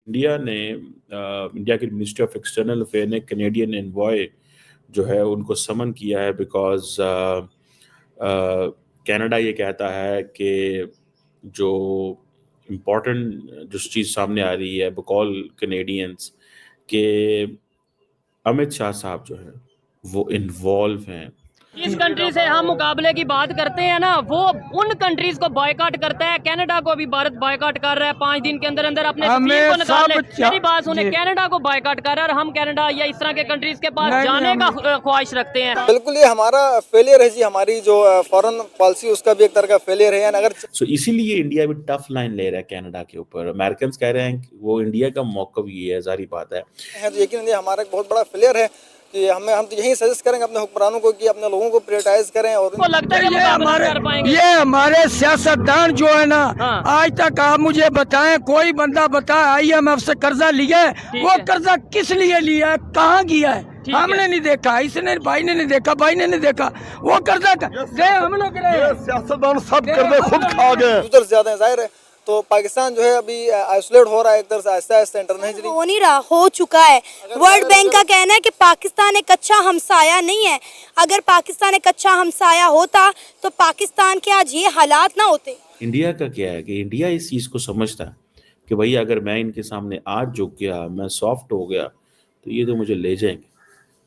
India की ministry of external affair ने Canadian envoy जो है उनको समन किया है बिकॉज कनाडा ये कहता है कि जो इम्पोर्टेंट जो चीज़ सामने आ रही है बकौल कैनेडियंस के अमित शाह साहब जो है वो इन्वॉल्व हैं। जिस कंट्री से हम मुकाबले की बात करते हैं ना, वो उन कंट्रीज को बॉयकॉट करता है। कनाडा को भी भारत बॉयकॉट कर रहा है 5 दिन के अंदर अंदर अपने सफीर को निकाल ले। मेरी बात सुने, कनाडा को बॉयकॉट कर रहा है और हम कनाडा या इस तरह के कंट्रीज के पास जाने का ख्वाहिश रखते हैं। बिल्कुल, ये हमारा फेलियर है जी। हमारी जो फॉरेन पॉलिसी उसका भी एक तरह का फेलियर है अगर इसीलिए इंडिया भी टफ लाइन ले रहा है कनाडा के ऊपर। अमेरिकन कह रहे हैं कि वो इंडिया का मौक़िफ़ ये है, जारी बात है तो यकीन हमारा एक बहुत बड़ा फेलियर है कि हम तो यही सजेस्ट करेंगे अपने हुक्मरानों को कि अपने लोगों को प्रायोरिटाइज करें। और लगता है ये हमारे सियासतदान जो है ना, आज तक आप मुझे बताएं, कोई बंदा बताए IMF से कर्जा लिया है, वो कर्जा किस लिए लिया है, कहाँ किया है? हमने नहीं देखा, इसने भाई ने नहीं देखा, भाई ने नहीं देखा। वो कर्जा हम लोग सियासतदान सब कर्जे खुद खा गए। यूजर्स ज्यादा है, जाहिर है। तो पाकिस्तान जो है अभी आइसोलेट हो रहा है एक तरह से, आहिस्ता आहिस्ता इंटरनेशनली हो नहीं रहा, हो चुका है। वर्ल्ड बैंक का कहना है कि पाकिस्तान एक अच्छा हमसाया नहीं है। अगर पाकिस्तान एक अच्छा हमसाया होता तो पाकिस्तान के आज ये हालात ना होते। इंडिया का क्या है कि इंडिया इस चीज़ को समझता है कि भाई अगर मैं इनके सामने आज झुक गया, मैं सॉफ्ट हो गया, तो ये तो मुझे ले जाएंगे।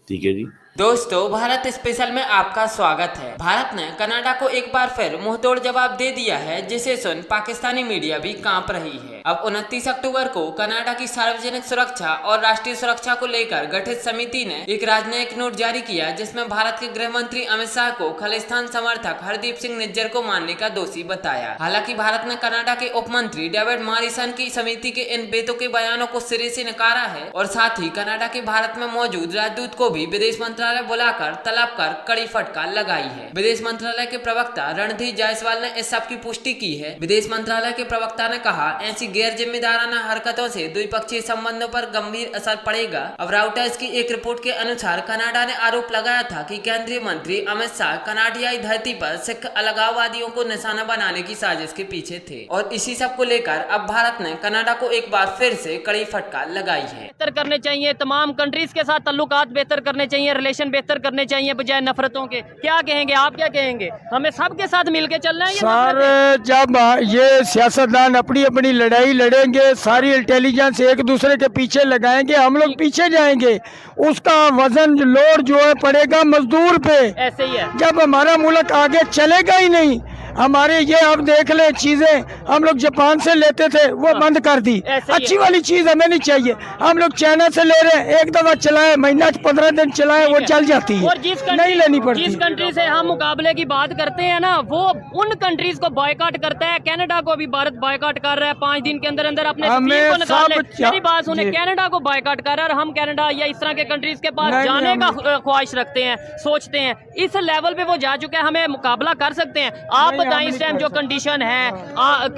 ठीक है जी दोस्तों, भारत स्पेशल में आपका स्वागत है। भारत ने कनाडा को एक बार फिर मुंहतोड़ जवाब दे दिया है, जिसे सुन पाकिस्तानी मीडिया भी कांप रही है। अब 29 अक्टूबर को कनाडा की सार्वजनिक सुरक्षा और राष्ट्रीय सुरक्षा को लेकर गठित समिति ने एक राजनयिक नोट जारी किया, जिसमें भारत के गृह मंत्री अमित शाह को खालिस्तान समर्थक हरदीप सिंह निज्जर को मानने का दोषी बताया। हालांकि भारत ने कनाडा के उप मंत्री डेविड मॉरिसन की समिति के इन बेतुके बयानों को सिरे से नकारा है और साथ ही कनाडा के भारत में मौजूद राजदूत को भी विदेश मंत्रालय बुलाकर तलब कर कड़ी फटकार लगाई है। विदेश मंत्रालय के प्रवक्ता रणधीर जायसवाल ने इस सब की पुष्टि की है। विदेश मंत्रालय के प्रवक्ता ने कहा, ऐसी गैर जिम्मेदाराना हरकतों से द्विपक्षीय संबंधों पर गंभीर असर पड़ेगा। अब राउटर्स की एक रिपोर्ट के अनुसार कनाडा ने आरोप लगाया था कि केंद्रीय मंत्री अमित शाह कनाडियाई धरती पर सिख अलगाववादियों को निशाना बनाने की साजिश के पीछे थे और इसी सब को लेकर अब भारत ने कनाडा को एक बार फिर से कड़ी फटकार लगाई है। बेहतर करने चाहिए, तमाम कंट्रीज के साथ ताल्लुकात बेहतर करने चाहिए, रिलेशन बेहतर करने चाहिए बजाय नफरतों के। क्या कहेंगे आप, क्या कहेंगे? हमें सबके साथ मिलके चलना है। सर, जब ये सियासतदान अपनी अपनी लड़ाई लड़ेंगे, सारी इंटेलिजेंस एक दूसरे के पीछे लगाएंगे, हम लोग पीछे जाएंगे, उसका वजन लोड जो है पड़ेगा मजदूर पे। ऐसे ही है। जब हमारा मुल्क आगे चलेगा ही नहीं, हमारे ये अब देख ले चीजें हम लोग जापान से लेते थे, वो बंद कर दी। अच्छी वाली चीज हमें नहीं चाहिए। हम लोग चाइना से ले रहे हैं, एक दफा चलाए, महीना 15 दिन चलाए, वो चल जाती है, नहीं लेनी पड़ती। जिस कंट्री से हम मुकाबले की बात करते हैं ना, वो उन कंट्रीज को बॉयकॉट करता है। कनाडा को भी भारत बॉयकॉट कर रहा है 5 दिन के अंदर अंदर अपने सफीर को निकाल ले। मेरी बात सुने, कनाडा को बॉयकॉट कर रहा है और हम कनाडा या इस तरह के कंट्रीज के पास जाने का ख्वाहिश रखते हैं, सोचते हैं। इस लेवल पे वो जा चुके हैं, हमें मुकाबला कर सकते हैं। आप बताएं इस टाइम जो कंडीशन है,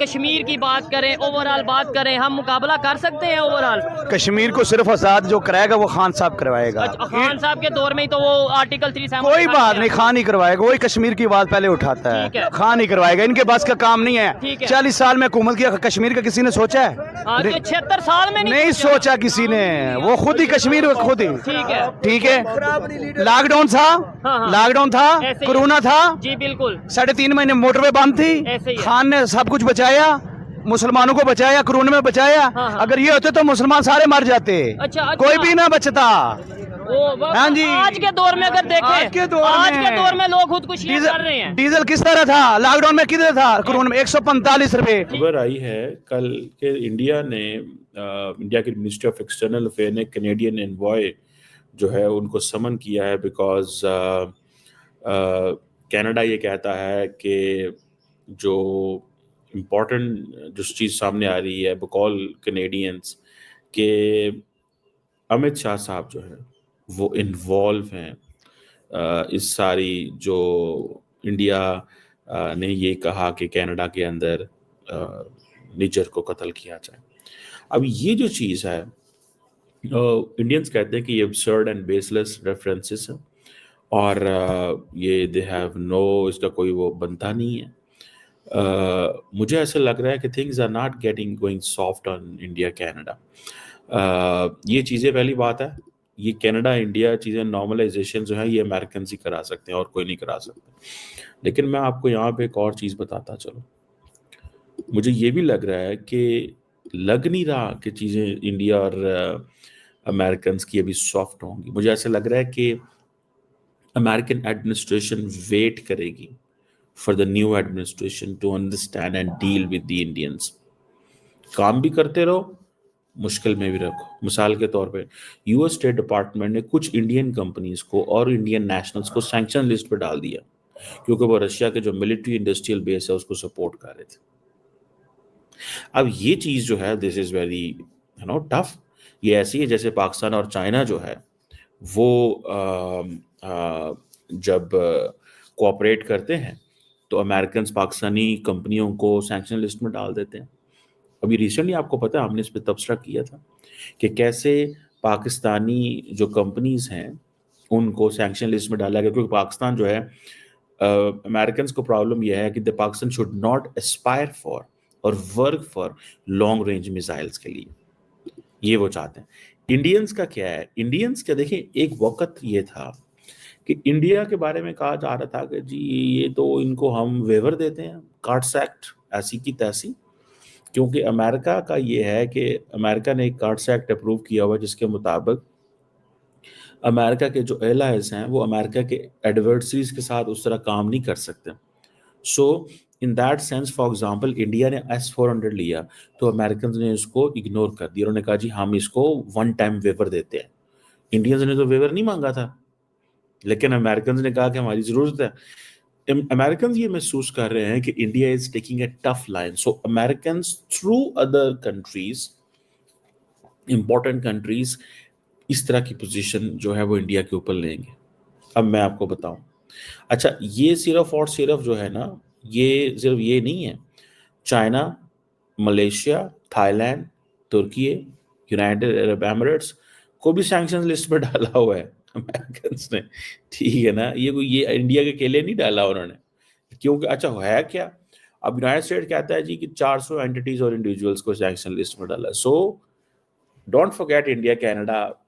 कश्मीर की बात करें, ओवरऑल बात करें, हम मुकाबला कर सकते हैं ओवरऑल? कश्मीर को सिर्फ आजाद जो कराएगा वो खान साहब करवाएगा। खान साहब के दौर में ही तो वो आर्टिकल 3 कोई बात नहीं, खान ही करवाएगा, वही कश्मीर की बात पहले उठाता है, खान ही करवाएगा। इनके बस का काम नहीं है। 40 साल में हुकूमत किया, कश्मीर का किसी ने सोचा है? 76 साल में नहीं सोचा किसी ने, वो खुद ही कश्मीर खुद ही। ठीक है, लॉकडाउन था, लॉकडाउन था, कोरोना था जी, बिल्कुल 3.5 महीने मोटरवे बंद थी, खान ने सब कुछ बचाया, मुसलमानों को बचाया, कोरोना में बचाया। अगर ये होते तो मुसलमान सारे मर जाते। अच्छा। कोई भी ना बचता। हाँ जी, आज के दौर में अगर देखें, आज के दौर में लोग खुदकुशी कर रहे हैं। डीजल किस तरह था लॉकडाउन में, किधर था कोरोना में? 145 रुपए। खबर आई है कल के इंडिया की मिनिस्ट्री ऑफ एक्सटर्नल अफेयर ने कैनेडियन एनवॉय जो है उनको समन किया है बिकॉज कनाडा ये कहता है कि जो इम्पोर्टेंट जो चीज़ सामने आ रही है बकौल कैनेडियंस के अमित शाह साहब जो है वो इन्वॉल्व हैं इस सारी जो इंडिया ने ये कहा कि कनाडा के अंदर निज्जर को कत्ल किया जाए। अब ये जो चीज़ है, इंडियंस कहते हैं कि ये absurd एंड बेसलेस रेफरेंसेस है और ये दे हैव नो, इसका कोई वो बनता नहीं है। मुझे ऐसा लग रहा है कि things are not getting going soft on India Canada. ये चीज़ें पहली बात है, ये कनाडा इंडिया चीज़ें नॉर्मलाइजेशन जो है ये अमेरिकन ही करा सकते हैं और कोई नहीं करा सकता। लेकिन मैं आपको यहाँ पे एक और चीज़ बताता चलो, मुझे ये भी लग रहा है कि लग नहीं रहा कि चीज़ें इंडिया और अमेरिकन की अभी सॉफ्ट होंगी। मुझे ऐसा लग रहा है कि अमेरिकन एडमिनिस्ट्रेशन वेट करेगी for the new administration to understand and deal with the Indians. काम भी करते रहो, मुश्किल में भी रखो। मिसाल के तौर पे यूएस स्टेट डिपार्टमेंट ने कुछ इंडियन कंपनीज को और इंडियन नेशनल्स को सैंक्शन लिस्ट पे डाल दिया क्योंकि वो रशिया के जो मिलिट्री इंडस्ट्रियल बेस है उसको सपोर्ट कर रहे थे। अब ये चीज़ जो है दिस इज़ वेरी टफ। ये ऐसी है जैसे पाकिस्तान और चाइना जो है वो जब कोऑपरेट करते हैं तो अमेरिकन पाकिस्तानी कंपनियों को सैंक्शन लिस्ट में डाल देते हैं। अभी रिसेंटली आपको पता है हमने इस पर तबसरा किया था कि कैसे पाकिस्तानी जो कंपनीज हैं उनको सैंक्शन लिस्ट में डाला गया क्योंकि पाकिस्तान जो है अमेरिकन को प्रॉब्लम यह है कि the Pakistan should not aspire for और work for long range missiles के लिए, ये वो चाहते हैं। इंडियंस का क्या है, इंडियंस का देखिए एक वक्त ये था कि इंडिया के बारे में कहा जा रहा था कि जी ये तो इनको हम वेवर देते हैं, कार्ड्स एक्ट ऐसी की तैसी, क्योंकि अमेरिका का ये है कि अमेरिका ने एक कार्ड्स एक्ट अप्रूव किया हुआ जिसके मुताबिक अमेरिका के जो एलाइज हैं वो अमेरिका के एडवर्सरीज के साथ उस तरह काम नहीं कर सकते। So in that sense for example India ने S-400 लिया तो अमेरिकन ने इसको इग्नोर कर दिया, उन्होंने कहा जी हम इसको वन टाइम वेवर देते हैं। इंडियंस ने तो वेवर नहीं मांगा था, लेकिन अमेरिकन ने कहा कि हमारी ज़रूरत है। अमेरिकन ये महसूस कर रहे हैं कि India is taking a tough line, so American through other countries, important countries, इस तरह की पोजीशन जो है वो इंडिया के ऊपर लेंगे। अब मैं आपको बताऊं, अच्छा ये सिर्फ और सिर्फ जो है ना, ये सिर्फ ये नहीं है, चाइना, मलेशिया, थाईलैंड, तुर्की, यूनाइटेड अरब एमिरेट्स को भी सैंक्शन लिस्ट में डाला हुआ है अमेरिकन ने, ठीक है ना। ये इंडिया के अकेले नहीं डाला उन्होंने, क्योंकि अच्छा है क्या, अब यूनाइटेड स्टेट कहता है जी कि 400 एंटिटीज और इंडिविजुअल्स को सैंक्शन लिस्ट में डाला। So don't forget India Canada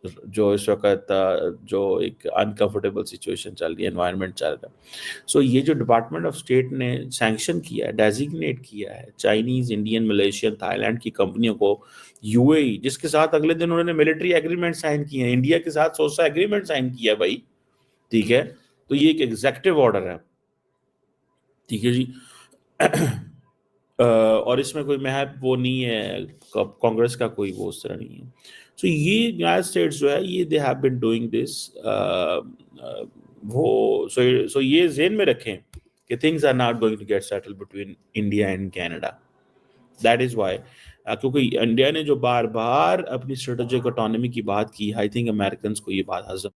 जो इस वक्त जो एक अनकंफर्टेबल सिचुएशन चल रही है, एनवायरनमेंट चल रहा है। सो ये जो डिपार्टमेंट ऑफ स्टेट ने सैंक्शन किया है, डेजिग्नेट किया है चाइनीज, इंडियन, मलेशियन, थाईलैंड की कंपनियों को, यूएई जिसके साथ अगले दिन उन्होंने मिलिट्री एग्रीमेंट साइन किए हैं, इंडिया के साथ 100 एग्रीमेंट साइन किया है भाई, ठीक है। तो ये एक एग्जीक्यूटिव ऑर्डर है, ठीक है जी। और इसमें कोई महब वो नहीं है, कांग्रेस का कोई वो उस तरह नहीं है। सो ये यूनाइटेड स्टेट्स जो है ये they have been doing this, वो सो ये ज़हन में रखें कि things are not going to get settle between India and Canada. That is why, क्योंकि इंडिया ने जो बार बार अपनी स्ट्रेटेजिक ऑटोनॉमी की बात की, आई थिंक अमेरिकन को ये बात हजम